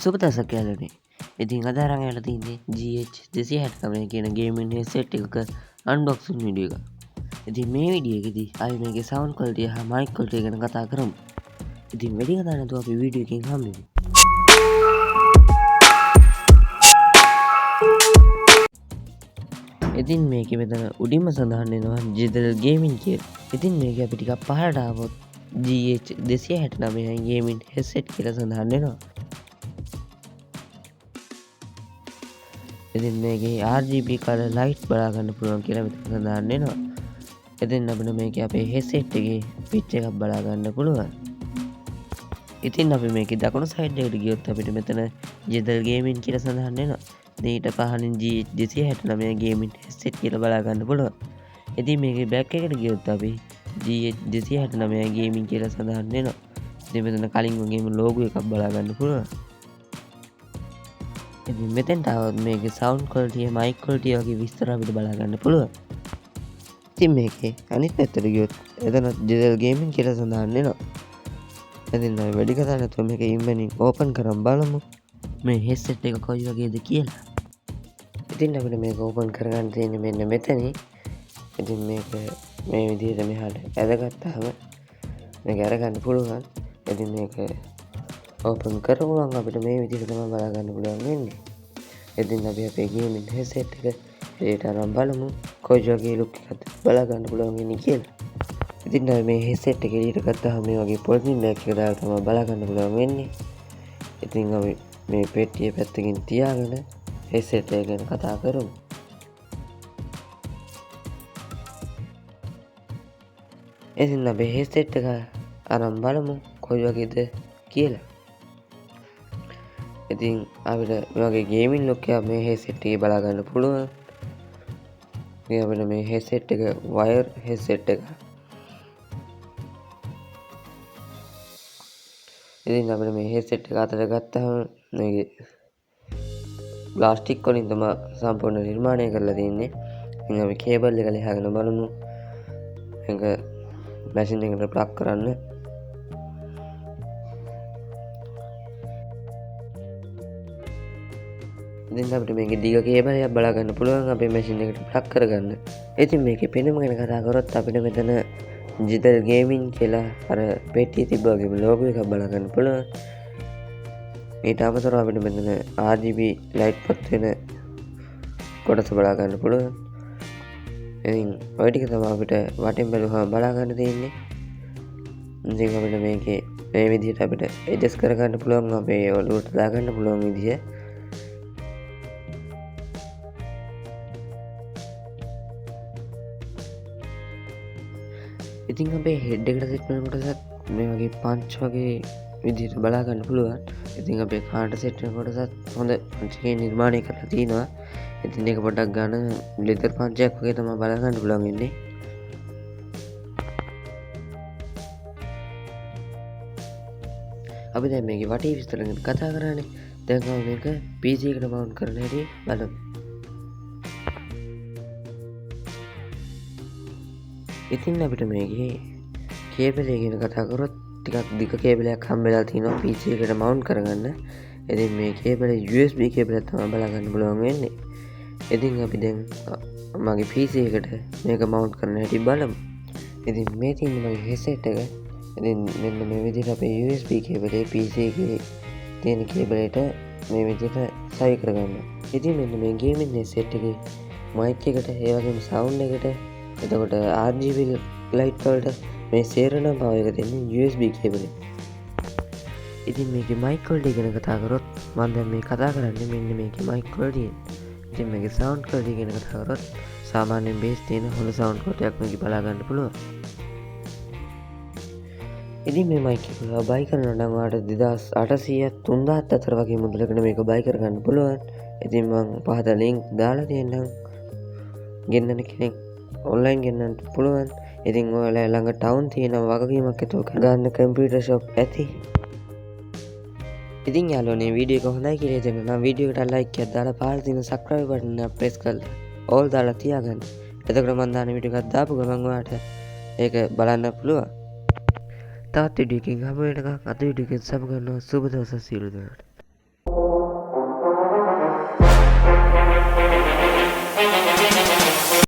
සුබ දවසක් යාළුවනේ. ඉතින් අද අරන් ඇවිල්ලා තින්නේ GH269 කියන ගේමින් හෙඩ්සෙට් එකක අන්බොක්සින් වීඩියෝ එක. ඉතින් මේ වීඩියෝ එකේදී අපි මේකේ සවුන්ඩ් ක්වොලිටි හා මයික් ක්වොලිටි ගැන කතා කරමු. ඉතින් වැඩි කතා නැතුව අපි වීඩියෝ එකකින් හම්බෙමු. ඉතින් මේකේ මෙතන උඩින්ම සඳහන් වෙනවා ජිදල් ගේමින් කියලා. ඉතින් මේක අපි ටිකක් පහළට ආවොත් GH269 ගේමින් හෙඩ්සෙට් කියලා සඳහන් වෙනවා. ඉතින් මේකේ RGB කලර් ලයිට් බලා ගන්න පුළුවන් කියලා මෙතන සඳහන් වෙනවා. ඉතින් අපිට මේකේ අපේ හෙඩ්සෙට් එකේ පිච් එකක් බලා ගන්න පුළුවන්. ඉතින් අපි මේකේ දකුණු සයිඩ් එකට ගියොත් අපිට මෙතන ජෙදල් ගේමින් කියලා සඳහන් වෙනවා. ඊට පහළින් GH269 ගේමින් හෙඩ්සෙට් කියලා බලා ගන්න පුළුවන්. ඉතින් මේකේ බෑක් එකට ගියොත් අපි GH269 ගේමින් කියලා සඳහන් වෙනවා. ඉතින් මෙතන කලින් වගේම ලෝගෝ එකක් බලා ගන්න පුළුවන්. ඉතින් මෙතෙන්ට આવොත් මේකේ සවුන්ඩ් ක්වොලිටි මයික් ක්වොලිටි වගේ විස්තර අපිට බලා ගන්න පුළුවන්. ඉතින් මේකේ අනිත් පැත්තට ගියොත් එතන ජෙදල් ගේමින් කියලා සඳහන් වෙනවා. ඉතින් අපි වැඩි කතා නැතුව මේක ඉම්මෙනින් ඕපන් කරන් බලමු මේ හෙඩ්සෙට් එක කොයි වගේද කියලා. ඉතින් අපිට මේක ඕපන් කරගන්න තියෙන්නේ මෙන්න මෙතනින්. ඉතින් මේක මේ විදිහට මෙහාට ඇදගත්තාම මේක අරගන්න පුළුවන්. ඉතින් මේක ඕපන් කරගුවන් අපිට මේ විදිහට තමයි බලා ගන්න පුළුවන් වෙන්නේ. ඉතින් අපි අපේ ගේමින් හෙඩ්සෙට් එක එළියට අරන් බලමු කොයි වගේ ලුක් එකක්ද බලා ගන්න පුළුවන් වෙන්නේ කියලා. ඉතින් අපි මේ හෙඩ්සෙට් එක එළියට ගත්තාම මේ වගේ පොලිතින් බෑග් එක දාලා තමයි බලා ගන්න පුළුවන් වෙන්නේ. ඉතින් අපි මේ පෙට්ටිය පැත්තකින් තියාගෙන හෙඩ්සෙට් එක ගැන කතා කරමු. ඉතින් අපි හෙඩ්සෙට් එක අරන් බලමු කොයි වගේද කියලා. ඉතින් අපිට මේ වගේ ගේමින් ලුක් එකක් මේ හෙඩ්සෙට් එකේ බලා ගන්න පුළුවන්. ඉතින් අපිට මේ හෙඩ්සෙට් එක වයර් හෙඩ්සෙට් එක. ඉතින් අපිට මේ හෙඩ්සෙට් එක අතට ගත්තාම මේකේ ප්ලාස්ටික් වලින් තමයි සම්පූර්ණ නිර්මාණය කරලා තියෙන්නේ. ඉතින් අපි කේබල් එක ලියාගෙන බලමු. මේක මැෂින් එකට ප්ලග් කරන්න. ඉතින් අපිට මේකේ දිග කේබලයක් බලා ගන්න පුළුවන් අපේ මැෂින් එකට ප්ලග් කරගන්න. ඉතින් මේකේ පෙනුම ගැන කතා කරොත් අපිට මෙතන ජෙදල් ගේමින් කියලා අර පෙට්ටියේ තිබ්බ වගේම ලෝගෝ එකක් බලා ගන්න පුළුවන්. ඊට අමතරව අපිට මෙතන RGB ලයිට් පත් වෙන කොටස බලා ගන්න පුළුවන්. ඉතින් ඔය ටික තමයි අපිට වටෙන් බැලුවම බලා ගන්න තියෙන්නේ. ඉතින් අපිට මේකේ මේ විදිහට අපිට ඇඩ්ජස්ට් කර ගන්න පුළුවන් අපේ ඔළුවට දා ගන්න පුළුවන් විදිය. ඉතින් අපේ හෙඩ් එකට සෙට් වෙන කොටසත් මේ වගේ පංච් වගේ විදිහට බලා ගන්න පුළුවන්. ඉතින් අපේ කාට සෙට් වෙන කොටසත් හොඳ පංච් එකේ නිර්මාණය කරලා තිනවා. ඉතින් ඒක පොඩ්ඩක් ගන්න ලෙදර් පංචයක් වගේ තමයි බලා ගන්න පුළුවන් වෙන්නේ. අපි දැන් මේකේ වටේ විස්තර ගැන කතා කරන්නේ. දැන් අපි මේක PC එකට මවුන්ට් කරන හැටි බලමු. ඉතින් අපිට මේකේ කේබල් එක ගැන කතා කරොත් ටිකක් දිග කේබලයක් හම්බෙලා තිනවා PC එකට මවුන්ට් කරගන්න. ඉතින් මේ කේබලේ USB කේබලයක් තමයි බලා ගන්න පුළුවන් වෙන්නේ. ඉතින් අපි දැන් මගේ PC එකට මේක මවුන්ට් කරන හැටි බලමු. ඉතින් මේ තියෙන මගේ හෙඩ්සෙට් එක. ඉතින් මෙන්න මේ විදිහට අපේ USB කේබලේ PC එකේ තියෙන කේබලයට මේ විදිහට සවි කරගන්න. ඉතින් මෙන්න මේ ගේමින් හෙඩ්සෙට් එකේ මයික් එකට ඒ වගේම සවුන්ඩ් එකට එතකොට RGB ලයිට් වලට මේ සේරනම් පවර් එක දෙන්නේ USB කේබලෙන්. ඉතින් මේකේ මයික් ක්වොලිටි ගැන කතා කරොත් මම දැන් මේ කතා කරන්නේ මෙන්න මේකේ මයික් ක්වොලිටි. ඉතින් මේකේ සවුන්ඩ් ක්වොලිටි ගැන කතා කරොත් සාමාන්‍යයෙන් බේස් තියෙන හොඳ සවුන්ඩ් ක්වොලිටි එකක් මේකේ බලා ගන්න පුළුවන්. ඉතින් මේ මයික් එක බයි කරනවා නම් ඔයාලට 2800 3000 අතර වගේ මුදලකට මේක බයි කරගන්න පුළුවන්. ඉතින් මම පහත ලින්ක් දාලා තියෙනවා. ගෙන්නන කෙනෙක් ඔන්ලයින් ගෙන්නන්න පුළුවන්. ඉතින් ඔයාලා ළඟ ටවුන් තියෙන වගකීමක් ඇතුව ගන්න කම්පියුටර් ෂොප් ඇති. ඉතින් යාළුවනේ වීඩියෝ එක හොඳයි කියලා හිතෙනවා නම් වීඩියෝ එකට ලයික් එකක් දාලා පහළ තියෙන සබ්ස්ක්‍රයිබ් බටන් එක ප්‍රෙස් කරලා ඕල් දාලා තියාගන්න. එතකොට මම දාන වීඩියෝ එකක් දාපු ගමන් ඔයාලට ඒක බලන්න පුළුවන්. තවත් වීඩියෝ එකකින් හමු වෙනකන් අද වීඩියෝ එකෙන් සමු ගන්නවා. සුබ දවසක් සියලු දෙනාට.